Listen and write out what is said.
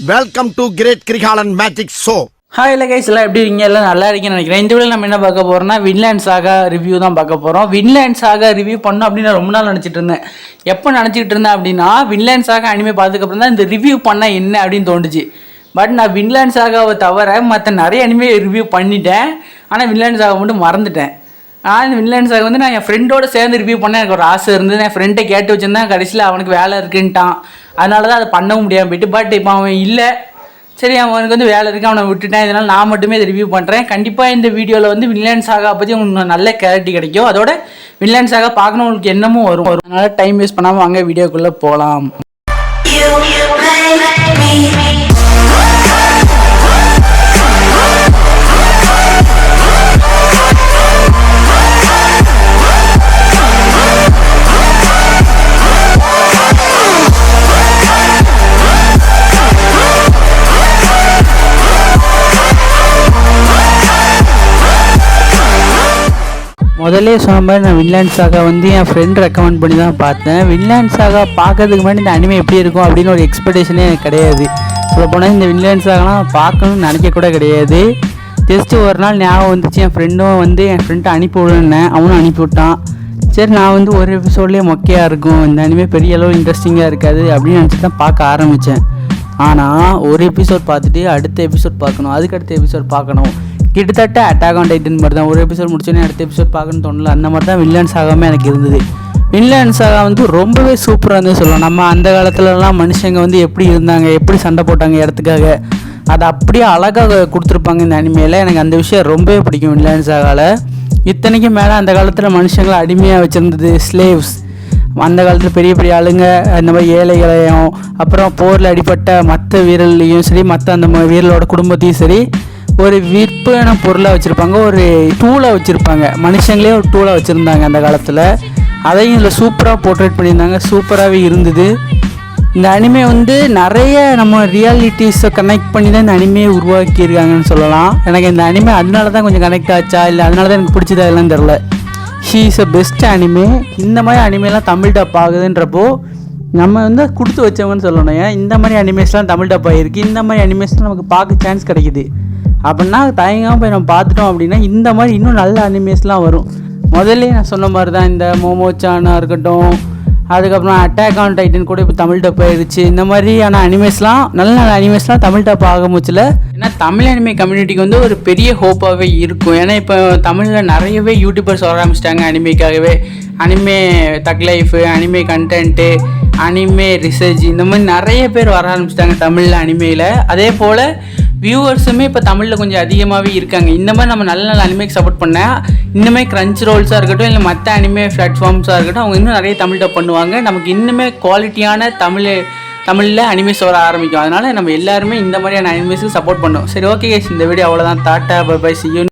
Welcome to great Kirikalan magic show. Hi இல்லை guys, எல்லாம் எப்படி இருக்கீங்க? எல்லாம் நல்லா இருக்கீங்கன்னு நினைக்கிறேன். இந்த வீடியோவில் நம்ம என்ன பார்க்க போகிறோம்னா வின்லேண்ட் சாகா ரிவ்யூ தான் பார்க்க போகிறோம். வின்லேண்ட் சாகா ரிவ்யூ பண்ணோம் அப்படின்னு நான் ரொம்ப நாள் நினச்சிட்டு இருந்தேன். எப்போ நினச்சிட்டு இருந்தேன் அப்படின்னா வின்லேண்ட் சாகா அனிமே பார்த்ததுக்கப்புறம் தான் இந்த ரிவ்யூ பண்ணால் என்ன அப்படின்னு தோணுச்சு. பட் நான் வின்லேண்ட் சாகாவை தவிர மற்ற நிறைய அனிமே ரிவ்யூ பண்ணிட்டேன். ஆனால் வின்லேண்ட் சாகா மட்டும் மறந்துட்டேன். இந்த வின்லேண்ட் சாகா வந்து நான் என் ஃப்ரெண்டோடு சேர்ந்து ரிவ்யூ பண்ண எனக்கு ஒரு ஆசை இருந்தது. என் ஃப்ரெண்டை கேட்டு வச்சுருந்தேன். கடைசியில் அவனுக்கு வேலை இருக்குன்ட்டான். அதனால தான் அதை பண்ணவும் முடியாமல் போயிட்டு. பட் இப்போ அவன் இல்லை, சரி அவனுக்கு வந்து வேலை இருக்குது, அவனை விட்டுட்டேன். இதனால் நான் மட்டுமே இதை ரிவ்யூ பண்ணுறேன். கண்டிப்பாக இந்த வீடியோவில் வந்து வின்லேண்ட் சாகா பற்றி உங்களுக்கு நல்ல கிளாரிட்டி கிடைக்கும். அதோட வின்லேண்ட் சாகா பார்க்கணும் உங்களுக்கு என்னமும் வரும். அதனால் டைம் வேஸ்ட் பண்ணாமல் வாங்க வீடியோக்குள்ளே போகலாம். முதல்ல சொன்ன மாதிரி நான் வின்லேண்ட் சாகா வந்து என் ஃப்ரெண்ட் ரெக்கமெண்ட் பண்ணி தான் பார்த்தேன். வின்லேண்ட் சாகா பார்க்கறதுக்கு முன்னாடி இந்த அனிமே எப்படி இருக்கும் அப்படின்னு ஒரு எக்ஸ்பெக்டேஷனே எனக்கு கிடையாது. சொல்ல போனால் இந்த வின்லேண்ட் சாகாலாம் பார்க்கணும்னு நினைக்கக்கூட கிடையாது. ஜஸ்ட்டு ஒரு நாள் ஞாபகம் வந்துச்சு, என் ஃப்ரெண்டும் வந்து என் ஃப்ரெண்ட்டை அனுப்பி விடுன்னேன். அவனும் அனுப்பி விட்டான். சரி நான் வந்து ஒரு எபிசோட்லேயே மொக்கையாக இருக்கும், இந்த அனிமே பெரிய அளவு இன்ட்ரெஸ்டிங்காக இருக்காது அப்படின்னு நினச்சி தான் பார்க்க ஆரம்பித்தேன். ஆனால் ஒரு எபிசோட் பார்த்துட்டு அடுத்த எபிசோட் பார்க்கணும், அதுக்கு அடுத்த எபிசோட் பார்க்கணும். கிட்டத்தட்ட அட்டாக் ஆன் டைட்டன் மாதிரி தான். ஒரு எபிசோட் முடிச்சோன்னே அடுத்த எபிசோட் பார்க்கணும்னு தோணல. அந்த மாதிரி தான் வின்லேண்ட் சாகாமே எனக்கு இருந்தது. வின்லேண்ட் சாகா வந்து ரொம்பவே சூப்பராக இருந்து சொல்லலாம். நம்ம அந்த காலத்துலலாம் மனுஷங்க வந்து எப்படி இருந்தாங்க, எப்படி சண்டை போட்டாங்க இடத்துக்காக, அதை அப்படியே அழகாக கொடுத்துருப்பாங்க இந்த அனிமையில். எனக்கு அந்த விஷயம் ரொம்பவே பிடிக்கும் வின்லேண்ட் சாகாவில். இத்தனைக்கும் மேலே அந்த காலத்தில் மனுஷங்களை அடிமையாக வச்சுருந்தது ஸ்லேவ்ஸ். அந்த காலத்தில் பெரிய பெரிய ஆளுங்க அந்த மாதிரி ஏழைகளையும் அப்புறம் போரில் அடிப்பட்ட மற்ற வீரர்களையும் சரி, மற்ற அந்த வீரர்களோட குடும்பத்தையும் சரி ஒரு விற்பன பொருளாக வச்சுருப்பாங்க, ஒரு டூலாக வச்சுருப்பாங்க. மனுஷங்களே ஒரு டூலாக வச்சுருந்தாங்க அந்த காலத்தில். அதையும் இதில் சூப்பராக போர்ட்ரேட் பண்ணியிருந்தாங்க. சூப்பராகவே இருந்தது. இந்த அனிமே வந்து நிறைய நம்ம ரியாலிட்டிஸை கனெக்ட் பண்ணி தான் இந்த அனிமையை உருவாக்கியிருக்காங்கன்னு சொல்லலாம். எனக்கு இந்த அனிமே அதனால தான் கொஞ்சம் கனெக்ட் ஆச்சா இல்லை அதனால தான் எனக்கு பிடிச்சதா இல்லைன்னு தெரில. She is a best anime. இந்த மாதிரி அனிமேலாம் தமிழ் டப் ஆகுதுன்றப்போ நம்ம வந்து கொடுத்து வச்சவங்கன்னு சொல்லணும். ஏன்னா இந்த மாதிரி அனிமேஸ்லாம் தமிழ் டப் ஆகிருக்கு. இந்த மாதிரி அனிமேஸ்லாம் நமக்கு பார்க்க சான்ஸ் கிடைக்குது அப்படின்னா தயங்காமல் போய் நம்ம பார்த்துட்டோம் அப்படின்னா இந்த மாதிரி இன்னும் நல்ல அனிமேஸ்லாம் வரும். முதல்ல நான் சொன்ன மாதிரி தான் இந்த மோமோச்சானாக இருக்கட்டும், அதுக்கப்புறம் அட்டாக் ஆன் டைட்டன் கூட இப்போ தமிழ் டப் ஆகிடுச்சு. இந்த மாதிரியான அனிமேஸ்லாம் நல்ல நல்ல அனிமேஸ்லாம் தமிழ் டப் ஆகமுச்சில். ஏன்னா தமிழ் அனிமே கம்யூனிட்டிக்கு வந்து ஒரு பெரிய ஹோப்பாகவே இருக்கும். ஏன்னா இப்போ தமிழில் நிறையவே யூடியூபர்ஸ் வர ஆரம்பிச்சிட்டாங்க அனிமேக்காகவே. அனிமே தக் life, anime content, anime research, இந்த மாதிரி நிறைய பேர் வர ஆரம்பிச்சிட்டாங்க தமிழில் அனிமையில். அதே போல் வியூவர்ஸுமே இப்போ தமிழில் கொஞ்சம் அதிகமாகவே இருக்காங்க. இந்த மாதிரி நம்ம நல்ல நல்ல அனிமேக்கு சப்போர்ட் பண்ணால் இன்னுமே கிரன்ச் ரோல்ஸாக இருக்கட்டும் இல்லை மற்ற அனிமே பிளாட்ஃபார்ம்ஸாக இருக்கட்டும், அவங்க இன்னும் நிறைய தமிழ் டப் பண்ணுவாங்க. நமக்கு இன்னுமே குவாலிட்டியான தமிழில் அனிமேஸ் வர ஆரம்பிக்கும். அதனால் நம்ம எல்லாருமே இந்த மாதிரியான அனிமேஸுக்கு சப்போர்ட் பண்ணோம். சரி, ஓகே கைஸ், இந்த வீடியோ அவ்வளோதான். டாட்டா, பை பை, see you.